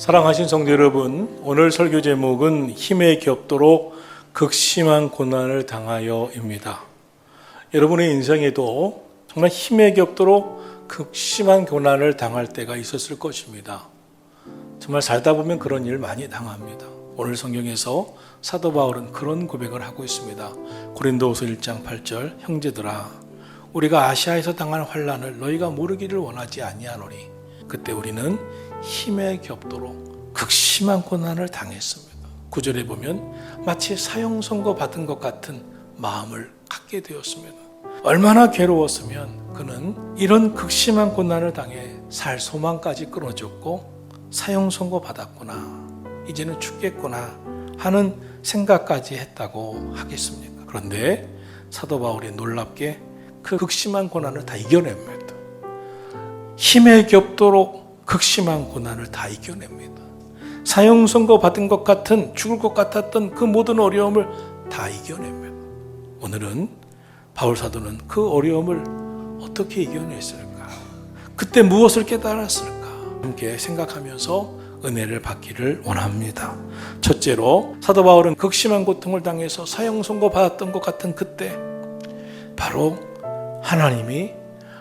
사랑하신 성도 여러분, 오늘 설교 제목은 힘에 겹도록 극심한 고난을 당하여입니다. 여러분의 인생에도 정말 힘에 겹도록 극심한 고난을 당할 때가 있었을 것입니다. 정말 살다 보면 그런 일 많이 당합니다. 오늘 성경에서 사도 바울은 그런 고백을 하고 있습니다. 고린도후서 1장 8절, 형제들아 우리가 아시아에서 당한 환난을 너희가 모르기를 원하지 아니하노니 그때 우리는 힘에 겹도록 극심한 고난을 당했습니다. 9절에 보면 마치 사형 선고 받은 것 같은 마음을 갖게 되었습니다. 얼마나 괴로웠으면 그는 이런 극심한 고난을 당해 살 소망까지 끊어졌고 사형 선고 받았구나, 이제는 죽겠구나 하는 생각까지 했다고 하겠습니까? 그런데 사도 바울이 놀랍게 그 극심한 고난을 다 이겨냅니다. 힘에 겹도록 극심한 고난을 다 이겨냅니다. 사형 선고 받은 것 같은, 죽을 것 같았던 그 모든 어려움을 다 이겨냅니다. 오늘은 바울 사도는 그 어려움을 어떻게 이겨냈을까? 그때 무엇을 깨달았을까? 함께 생각하면서 은혜를 받기를 원합니다. 첫째로 사도 바울은 극심한 고통을 당해서 사형 선고 받았던 것 같은 그때 바로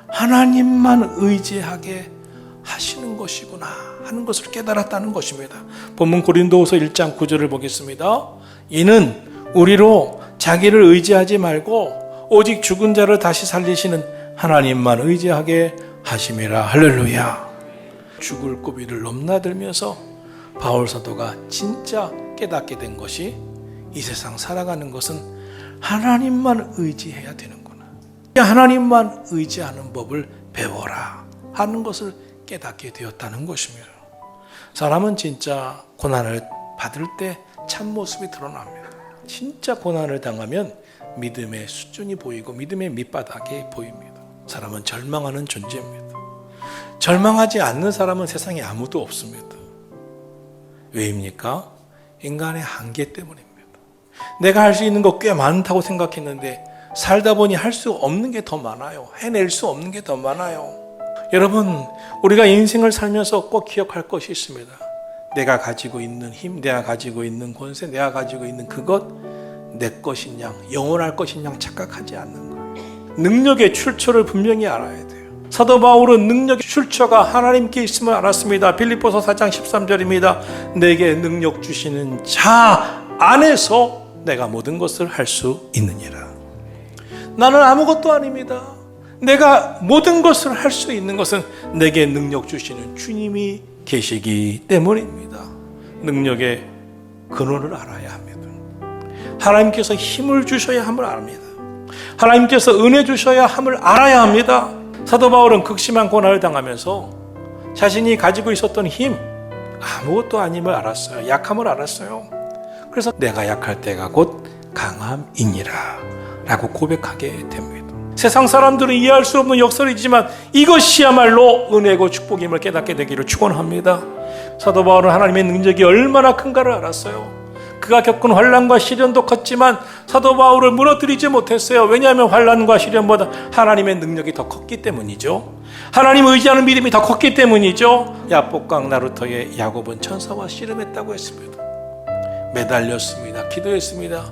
하나님만 의지하게 하시는 것이구나 하는 것을 깨달았다는 것입니다. 본문 고린도후서 1장 9절을 보겠습니다. 이는 우리로 자기를 의지하지 말고 오직 죽은 자를 다시 살리시는 하나님만 의지하게 하심이라. 할렐루야. 죽을 고비를 넘나들면서 바울 사도가 진짜 깨닫게 된 것이 이 세상 살아가는 것은 하나님만 의지해야 되는구나, 하나님만 의지하는 법을 배워라 하는 것을 깨닫게 되었다는 것입니다. 사람은 진짜 고난을 받을 때 참모습이 드러납니다. 진짜 고난을 당하면 믿음의 수준이 보이고 믿음의 밑바닥이 보입니다. 사람은 절망하는 존재입니다. 절망하지 않는 사람은 세상에 아무도 없습니다. 왜입니까? 인간의 한계 때문입니다. 내가 할 수 있는 거 꽤 많다고 생각했는데 살다 보니 할 수 없는 게 더 많아요. 해낼 수 없는 게 더 많아요. 여러분, 우리가 인생을 살면서 꼭 기억할 것이 있습니다. 내가 가지고 있는 힘, 내가 가지고 있는 권세, 내가 가지고 있는 그것, 내 것인 양, 영원할 것인 양 착각하지 않는 거예요. 능력의 출처를 분명히 알아야 돼요. 사도 바울은 능력의 출처가 하나님께 있음을 알았습니다. 빌립보서 4장 13절입니다. 내게 능력 주시는 자 안에서 내가 모든 것을 할 수 있느니라. 나는 아무것도 아닙니다. 내가 모든 것을 할 수 있는 것은 내게 능력 주시는 주님이 계시기 때문입니다. 능력의 근원을 알아야 합니다. 하나님께서 힘을 주셔야 함을 압니다. 하나님께서 은혜 주셔야 함을 알아야 합니다. 사도 바울은 극심한 고난을 당하면서 자신이 가지고 있었던 힘, 아무것도 아님을 알았어요. 약함을 알았어요. 그래서 내가 약할 때가 곧 강함이니라 라고 고백하게 됩니다. 세상 사람들은 이해할 수 없는 역설이지만 이것이야말로 은혜고 축복임을 깨닫게 되기를 축원합니다. 사도 바울은 하나님의 능력이 얼마나 큰가를 알았어요. 그가 겪은 환난과 시련도 컸지만 사도 바울을 무너뜨리지 못했어요. 왜냐하면 환난과 시련보다 하나님의 능력이 더 컸기 때문이죠. 하나님 의지하는 믿음이 더 컸기 때문이죠. 야복강 나루터의 야곱은 천사와 씨름했다고 했습니다. 매달렸습니다. 기도했습니다.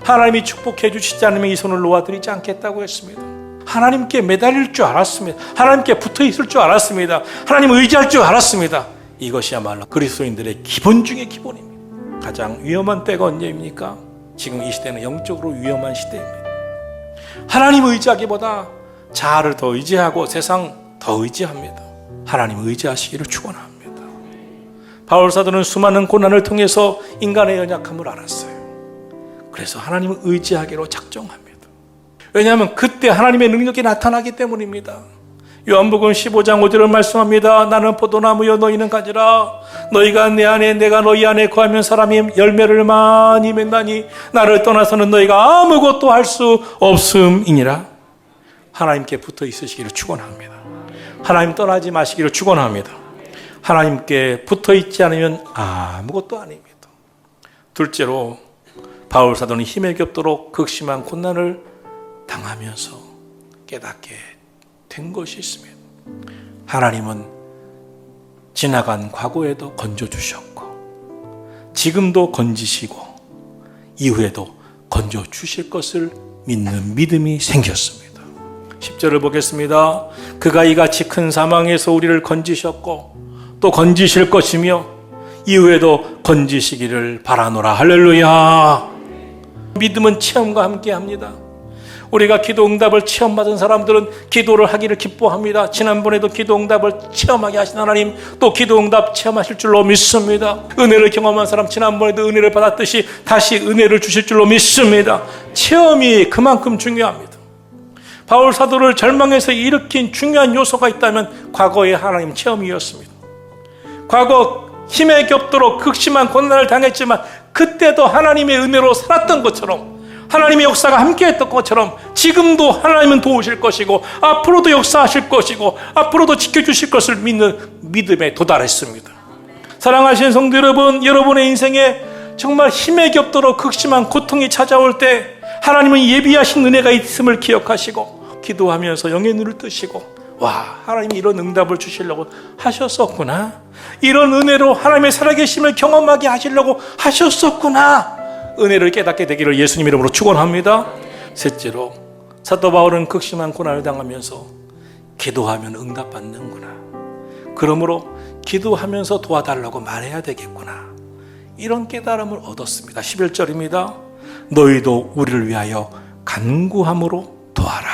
하나님이 축복해 주시지 않으면 이 손을 놓아드리지 않겠다고 했습니다. 하나님께 매달릴 줄 알았습니다. 하나님께 붙어 있을 줄 알았습니다. 하나님 의지할 줄 알았습니다. 이것이야말로 그리스도인들의 기본 중의 기본입니다. 가장 위험한 때가 언제입니까? 지금 이 시대는 영적으로 위험한 시대입니다. 하나님 의지하기보다 자아를 더 의지하고 세상 더 의지합니다. 하나님 의지하시기를 축원합니다. 바울 사도는 수많은 고난을 통해서 인간의 연약함을 알았어요. 그래서 하나님을 의지하기로 작정합니다. 왜냐하면 그때 하나님의 능력이 나타나기 때문입니다. 요한복음 15장 5절을 말씀합니다. 나는 포도나무여 너희는 가지라. 너희가 내 안에 내가 너희 안에 거하면 사람이 열매를 많이 맺나니 나를 떠나서는 너희가 아무것도 할 수 없음이니라. 하나님께 붙어 있으시기를 축원합니다. 하나님 떠나지 마시기를 축원합니다. 하나님께 붙어 있지 않으면 아무것도 아닙니다. 둘째로 바울 사도는 힘에 겹도록 극심한 고난을 당하면서 깨닫게 된 것이 있습니다. 하나님은 지나간 과거에도 건져주셨고 지금도 건지시고 이후에도 건져주실 것을 믿는 믿음이 생겼습니다. 10절을 보겠습니다. 그가 이같이 큰 사망에서 우리를 건지셨고 또 건지실 것이며 이후에도 건지시기를 바라노라. 할렐루야. 믿음은 체험과 함께 합니다. 우리가 기도 응답을 체험받은 사람들은 기도를 하기를 기뻐합니다. 지난번에도 기도 응답을 체험하게 하신 하나님, 또 기도 응답 체험하실 줄로 믿습니다. 은혜를 경험한 사람, 지난번에도 은혜를 받았듯이 다시 은혜를 주실 줄로 믿습니다. 체험이 그만큼 중요합니다. 바울 사도를 절망에서 일으킨 중요한 요소가 있다면 과거의 하나님 체험이었습니다. 과거 힘에 겹도록 극심한 고난을 당했지만 그때도 하나님의 은혜로 살았던 것처럼, 하나님의 역사가 함께했던 것처럼 지금도 하나님은 도우실 것이고 앞으로도 역사하실 것이고 앞으로도 지켜주실 것을 믿는 믿음에 도달했습니다. 사랑하시는 성도 여러분, 여러분의 인생에 정말 힘에 겹도록 극심한 고통이 찾아올 때 하나님은 예비하신 은혜가 있음을 기억하시고 기도하면서 영의 눈을 뜨시고, 와, 하나님이 이런 응답을 주시려고 하셨었구나, 이런 은혜로 하나님의 살아계심을 경험하게 하시려고 하셨었구나, 은혜를 깨닫게 되기를 예수님 이름으로 축원합니다. 셋째로, 사도 바울은 극심한 고난을 당하면서 기도하면 응답받는구나, 그러므로 기도하면서 도와달라고 말해야 되겠구나, 이런 깨달음을 얻었습니다. 11절입니다. 너희도 우리를 위하여 간구함으로 도와라.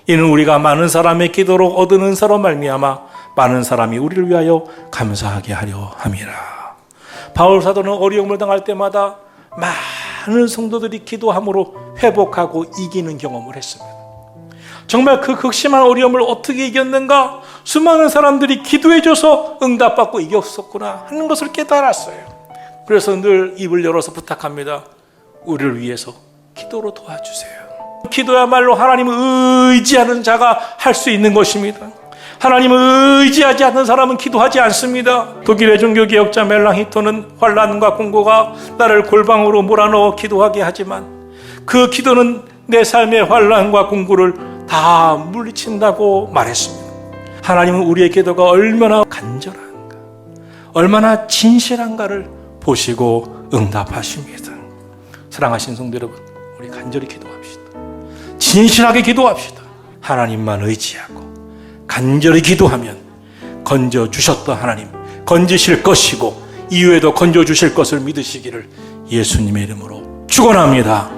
이는 우리가 많은 사람의 기도로 얻은 은사로 말미암아 많은 사람이 우리를 위하여 감사하게 하려 함이라. 바울 사도는 어려움을 당할 때마다 많은 성도들이 기도함으로 회복하고 이기는 경험을 했습니다. 정말 그 극심한 어려움을 어떻게 이겼는가? 수많은 사람들이 기도해줘서 응답받고 이겼었구나 하는 것을 깨달았어요. 그래서 늘 입을 열어서 부탁합니다. 우리를 위해서 기도로 도와주세요. 기도야말로 하나님을 의지하는 자가 할 수 있는 것입니다. 하나님을 의지하지 않는 사람은 기도하지 않습니다. 독일의 종교개혁자 멜랑히토는 환난과 공고가 나를 골방으로 몰아넣어 기도하게 하지만 그 기도는 내 삶의 환난과 공고를 다 물리친다고 말했습니다. 하나님은 우리의 기도가 얼마나 간절한가, 얼마나 진실한가를 보시고 응답하십니다. 사랑하신 성도 여러분, 우리 간절히 기도합시다. 진실하게 기도합시다. 하나님만 의지하고 간절히 기도하면 건져주셨던 하나님 건지실 것이고 이후에도 건져주실 것을 믿으시기를 예수님의 이름으로 축원합니다.